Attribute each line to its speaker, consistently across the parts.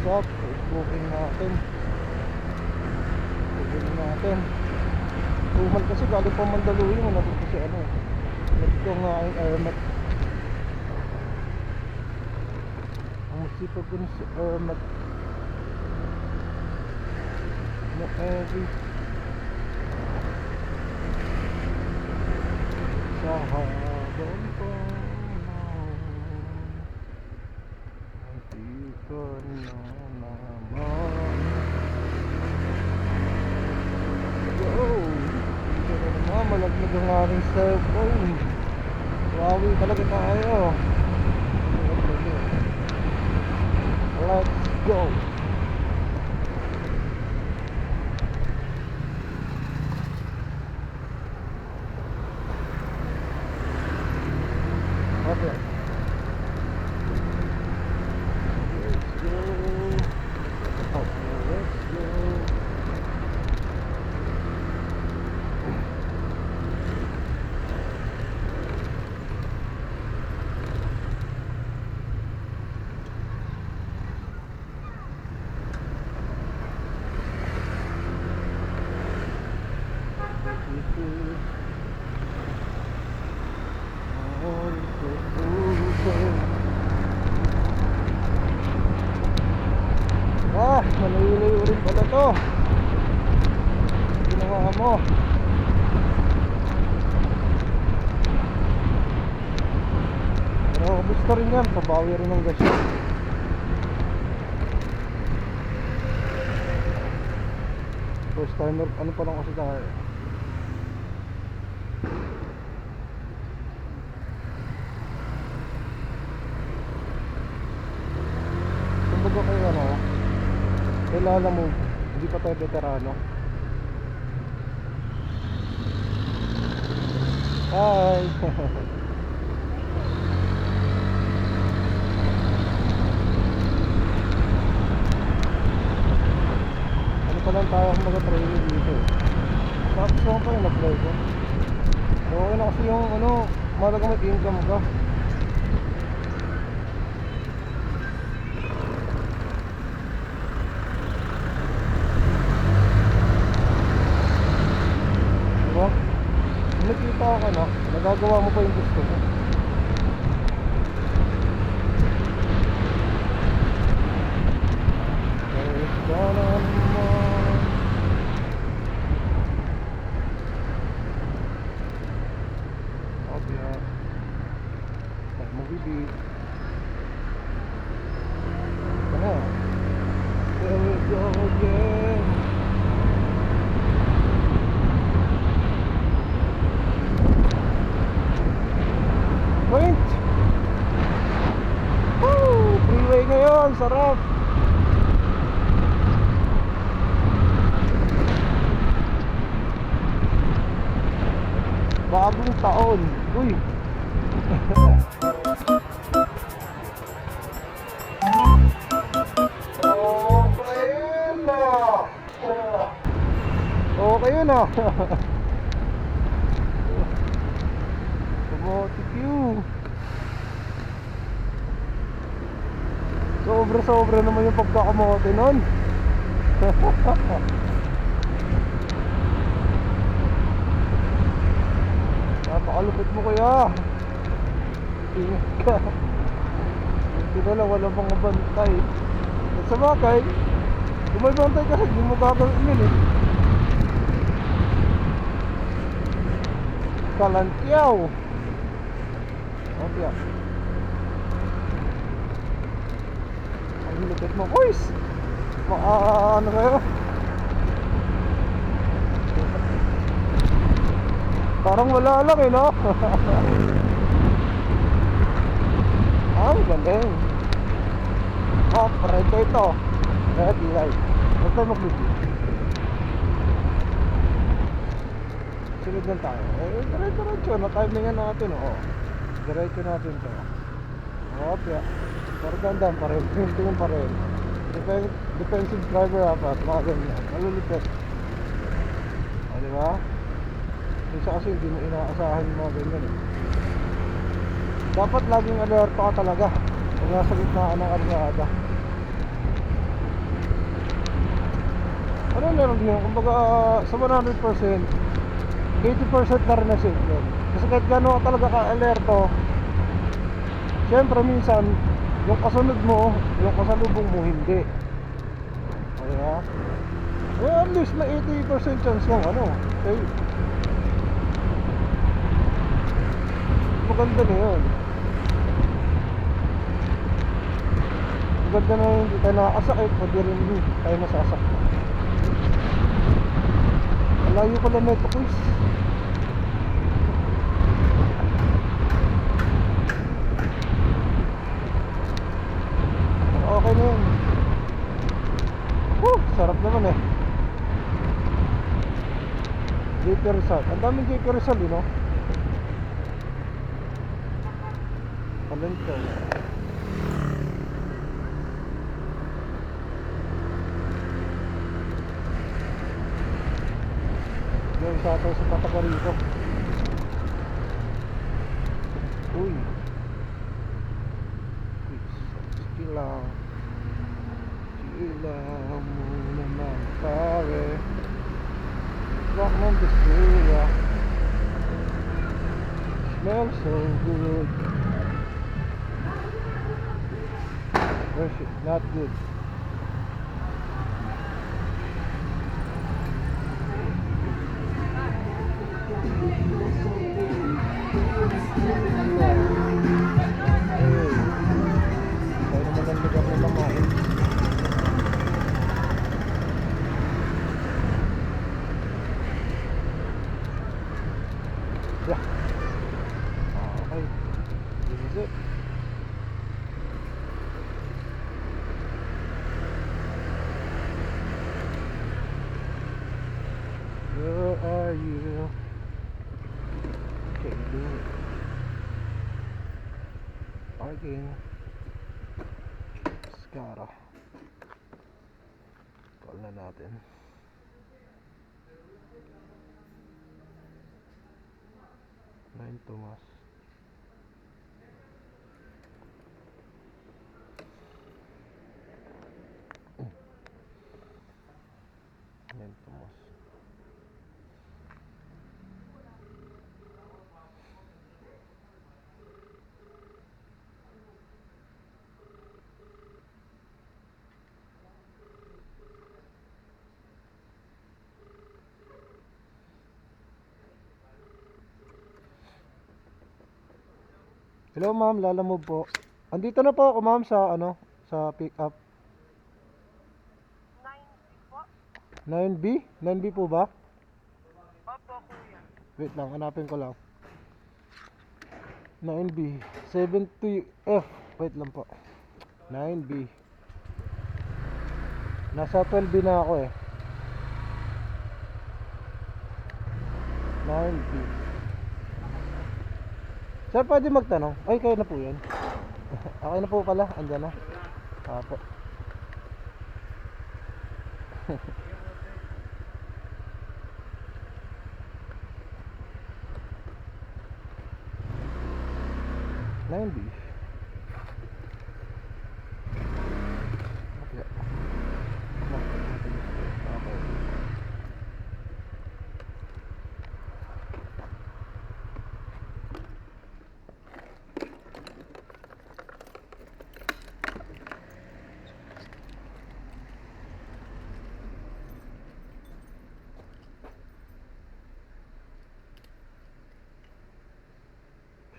Speaker 1: up? Booking natin. Booking natin. Tumal kasi galing pa Mandaluyong. Natin kasi ano. Nagito nga ang Ermat. Ang masipag ko si Ermat. No every. Sa habang pa. Hindi ka na naman. Yo! Hindi ka na naman. Malaglag ang aking cellphone. Huawei talaga tayo. Let's go! Okay. Malayo-layo rin pala to. Ginawa mo. Pero gusto rin yan. Pabawi rin ng gasyo. First timer. Ano pa lang kasi tayo. Kumbaga kayo ano, kailangan mo, hindi pa tayo veterano. Hi! Ano pa lang tayo kung mag-training dito eh. Tapos ako pa yung nag-apply ko. Okay na kasi yung ano, malaga may income ka. Nakita ka na, nagagawa mo pa yung gusto mo. Kahit sana naman. Obya. Tayo mag-ibig. Ano? There we go again. Point! Woo! Freeway ngayon, sarap! Bagong taon. Uy! Okay yun ah! Automotive you. Sobra-sobra naman yung pagkakamote nun. Napakalupit mo kuya. Ingat ka. Hindi na lang, wala pang bantay. At sa bagay, kung may bantay kasi hindi mo gagawin yun eh. Kalantyaw. Okay. Ang lupit mo, boys. Ano kayo? Parang wala lang eh, no? Ang galing. Oh, pareto ito. Ready, right? Huwag tayo mag-video. Sunod lang tayo. Diretso na timingan natin, oh. Diretso natin to. Okay. Pero dandan pa rin. Tingin pa rin. Defensive driver dapat. Mga ganyan. Malulupit. O, diba? Isa kasi hindi mo inaasahan yung mga ganyan eh. Dapat laging alerto ka talaga pag nasa gitnaan ng karyada. ano meron yun? Kumbaga sa 100%, 80% na rin na safe yun. Kasi kahit gano'n ka talaga ka-alerto, syempre minsan, yung kasunod mo, yung kasalubong mo, hindi. Kaya, at least may 80% chance yung ano, safe. Maganda na yun. Maganda na hindi tayo nakakasakit, pwede rin hindi tayo masasakit. Malayo ko lang neto, quiz. Okay na yun. Sarap naman eh. JP Rizal. Ang daming JP Rizal, no? Palento. Yung isa ito sa Patagarito. Uy. Sige lang. Sige lang muna ng pare. Rock ng Bisaya. Smells so good. Not good. Kaya naman ang lugar ng lamain. Yeah. Okay. This is it. Where are you? Can you do it? Parking. Skara. Call na natin. Nine Tomas. Nine Tomas. Hello ma'am, lalamove po. Andito na po ako ma'am sa ano, sa pick up.
Speaker 2: 9B po?
Speaker 1: 9B? 9B po ba?
Speaker 2: Opo, kuya.
Speaker 1: Wait lang, hanapin ko lang. 9B 70F. Wait lang po. 9B. Nasa 12B na ako eh. 9B. Sir, pwede magtanong? Ay, kayo na po yan. Okay na po pala, andyan na. Apo. Nine B. Okay.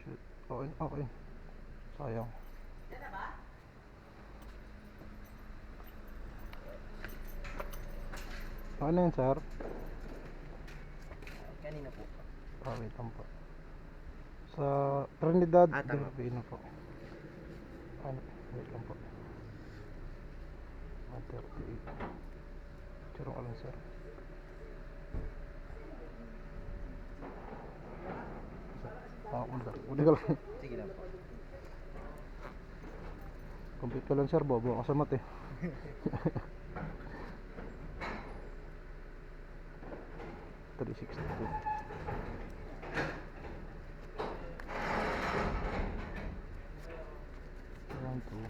Speaker 1: Shit. Okay, okay. Sayang.
Speaker 2: Yan na ba?
Speaker 1: Ano yun, sir?
Speaker 2: Kanina po.
Speaker 1: Wait lang po. Sa Trinidad
Speaker 2: Tama.
Speaker 1: del Pino po. Ano? Wait lang po. 138. Turong ka lang, sir. Uli ka lang.
Speaker 2: Sige lang po.
Speaker 1: Compete ka lang, sir. Bobo ako sa mat eh. $362. One, two.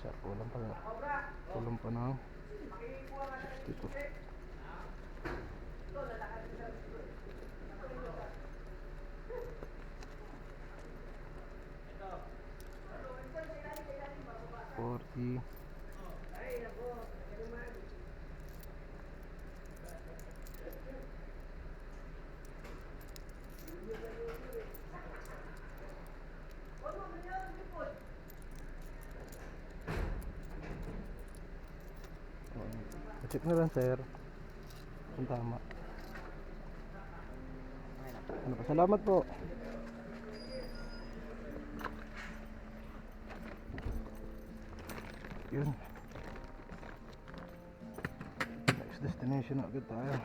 Speaker 1: siya. Kulang pa ng 62. $40. Check na lang sir kung tama. Ano pa, salamat po. Yun, next destination na agad tayo.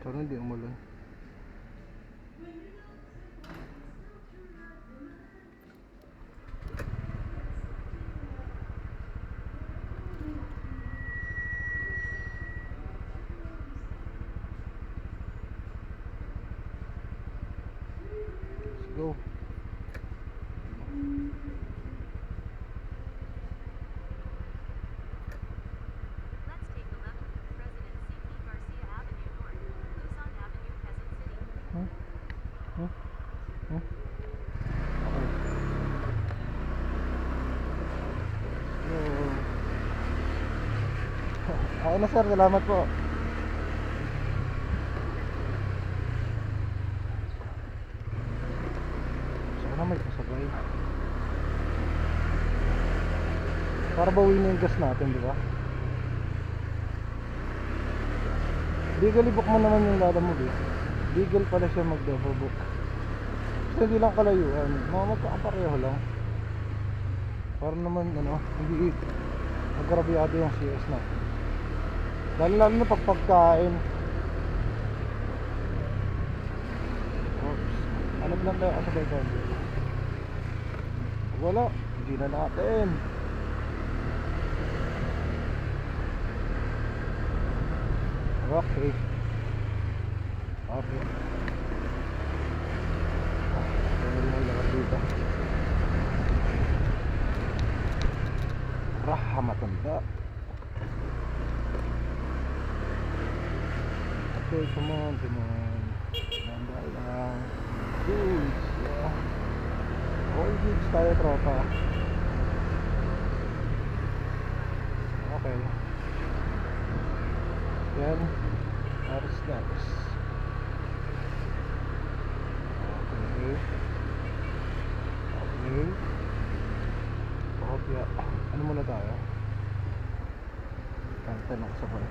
Speaker 1: Sana hindi umulan. Let's go.
Speaker 3: Let's take a left at President C.P. Garcia Avenue North, Luzon Avenue, Quezon City.
Speaker 1: Ayun na sir, salamat po. Sana may pasabay. Para bawin na yung gas natin, di ba? Legally book mo naman yung lada mo, legal pala siya mag-double book. Kasi hindi lang kalayuan, mga magkakapareho lang. Para naman hindi agrabyado yung CS natin. Lalo na pag pagkain. Oops. Ano lang tayo kasabay tayo? Wala, hindi na natin. Okay. Okay. Tingnan mo lang dito. Raha matanda. Okay, come on. Nanda lang. Gigs. Yeah. All gigs tayo, tropa. Okay. Yan. Aris next. Okay. Okay. Kopya. Ano muna tayo? Kanta na kasabay.